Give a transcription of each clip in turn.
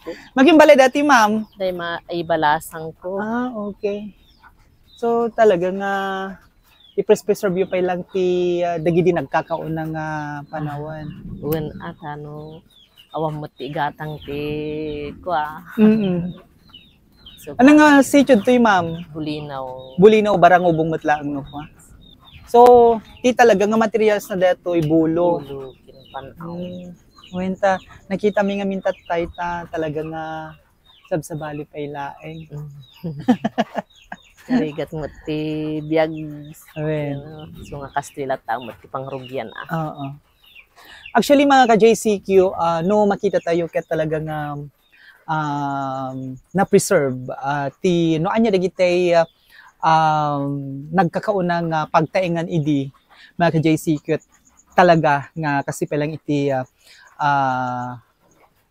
ko. Maging balay dati, ma'am. Dahil maibalasang ko. Ah, okay. So talagang i-preserve yung pa lang ti dagiti nagkakaunang panawan. Uwan at ano, awang mati gatang ti kwa. So, Ano nga sityo to, ma'am? bulinaw. Bulinaw barang ubong matlaang no pa. So, ti talaga nga materials na dato bulo. Ulo, kinpanaw. Wenta, nakita mi nga mintat tayo talaga nga sabsabali pa ilaeng. Narigat mo ti biyag. Awen. So nga Kastila tao mo ti pangrugyan Oo. Actually mga ka-JCQ, no makita tayo ket talaga nga na-preserve ti no anya dagiti nagkakaunang pagtaingan idi mga ka-JCQ talaga nga kasi palang iti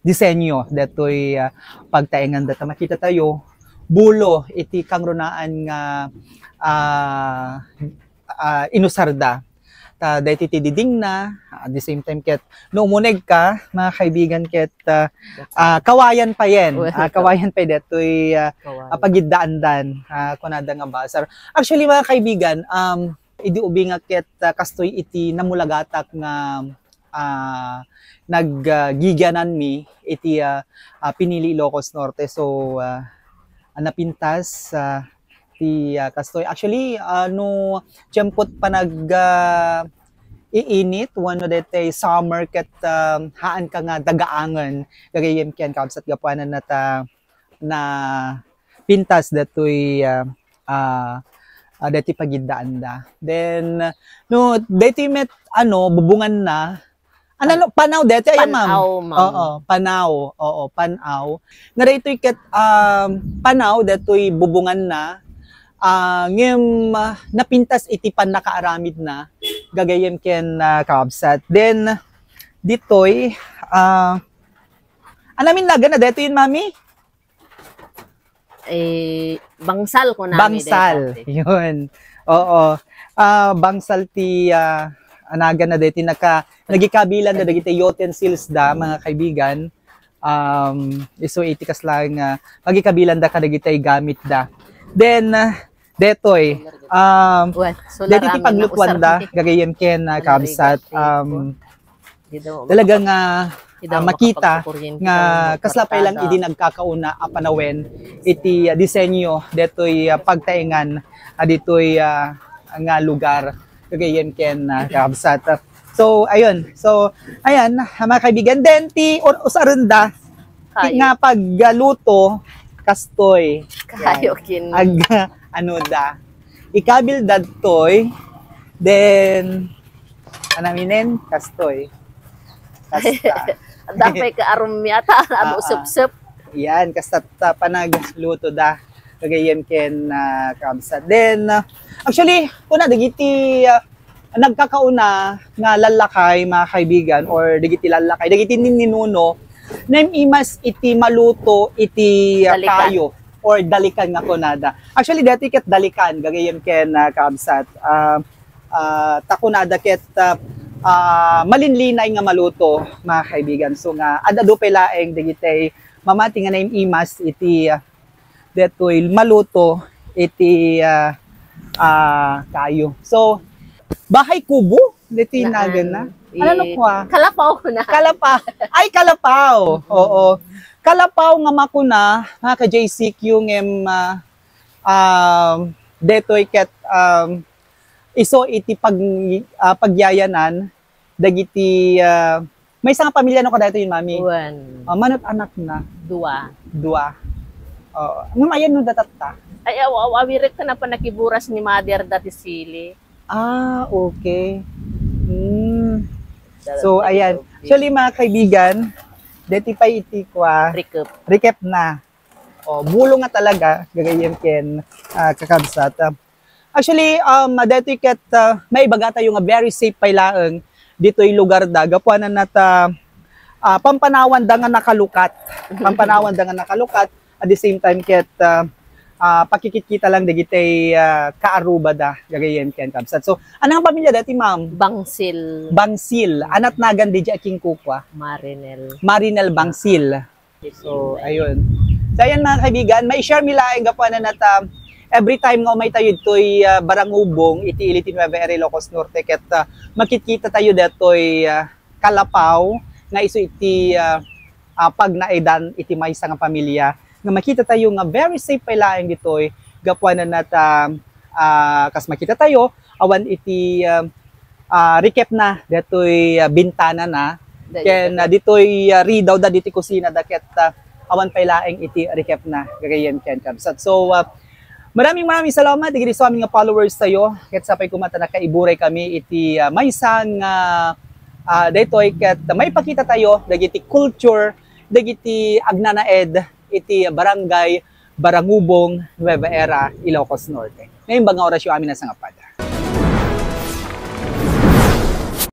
disenyo datoy pagtaingan data makita tayo bulo iti kangrunaan nga inusarda ta dahil ti diding na at the same time ket no umuneg ka mga kaibigan ket kawayan pa yen kawayan pa detoy pagiddaandan kunada nga basar actually mga kaibigan idi ubi nga ket kastoy iti namulagatak nga naggigyanan mi iti Pinili Ilocos Norte so napintas ti kastoy actually no tiyempot pa iinit wano dete summer ket haan ka nga dagaangan gagayem ken kabsat gapuanan na pintas detoy deti pagiddaan da then no deti met bubungan na ano panaw deti ay ma'am oo panaw nga detoy ket panaw detoy bubungan na ngem napintas iti pan nakaaramid na gagayem ken kabsat then ditoy anamin laga na dito yun mami bangsal ko namin bangsal yun oo bangsal ti anaga na dito nagikabilan na dagiti utensils da mga kaibigan iso itikas lang magikabilan da kadagiti gamit da then detoy dito ti paglutwan da gagayem ken kabsat talaga nga makita nga kaslapay lang idi nagkakauna panawen iti disenyo detoy pagtaingan ditoy nga lugar gagayem ken kabsat so ayun mga kaibigan then ti usarenda nga pagluto kastoy kayo kin ikabil dadtoy then anaminen kastoy kasta dapay ka arum yata usap-sap yan kasta panagluto da kagayem ken kabsat then actually kuna dagiti nagkakauna nga lalakay mga kaibigan or dagiti lalakay dagiti ninuno nem imas iti maluto iti kayo or dalikan nga kunada actually dati ket dalikan gagayem ken kabsat takunada ket malinlinay nga maluto mga kaibigan so nga adado pay laeng dagiti mamati nga nem imas iti detoy maluto iti kayo so bahay kubo deti nagan na ano kwa kalapaw ko na kalapaw oo kalapaw nga makuna mga ka JCQ ngem detoy ket iso iti pagyayanan dagiti may isang pamilya no kada ito yun mami manot anak na dua ayan no datatta ay awirit ka na pa nakiburas ni mother dati sili okay so ayan actually mga kaibigan deti pa iti kwa recap na bulo nga talaga gagayem ken kakabsat actually deti ket may bagata yung very safe pailaeng ditoy lugar da gapuanan nata pampanawan da nga nakalukat at the same time ket pakikita lang dagiti kaaruba da gagayem ken kabsat so anang pamilya dati ma'am Bangsil anat nagan di aking kukwa Marinel Bangsil So, ayun. So, ayan mga kaibigan, may share mi laing gapuan na every time nga may tayo ito'y barangubong, iti Iliti Nueva Ecija, Ilocos Norte, ket makikita tayo deto'y kalapaw, nga iso iti pag naedan iti maysa nga pamilya, nga makita tayo nga very safe pa laing dito'y gapuan na kas makita tayo, awan iti recap na deto'y bintana na, ken dito'y ridaw da diti kusina da ket awan pa laing iti recap na gagayen ken kabsat. So maraming salamat digiri sa aming nga followers tayo ket sapay kumata nakaiburay kami iti maysang daytoy ket may pakita tayo dagiti culture dagiti agnanaed iti barangay Barangubong, Nueva Ecija, Ilocos Norte. Ngayon ba nga orasyon amin na sa ngapada?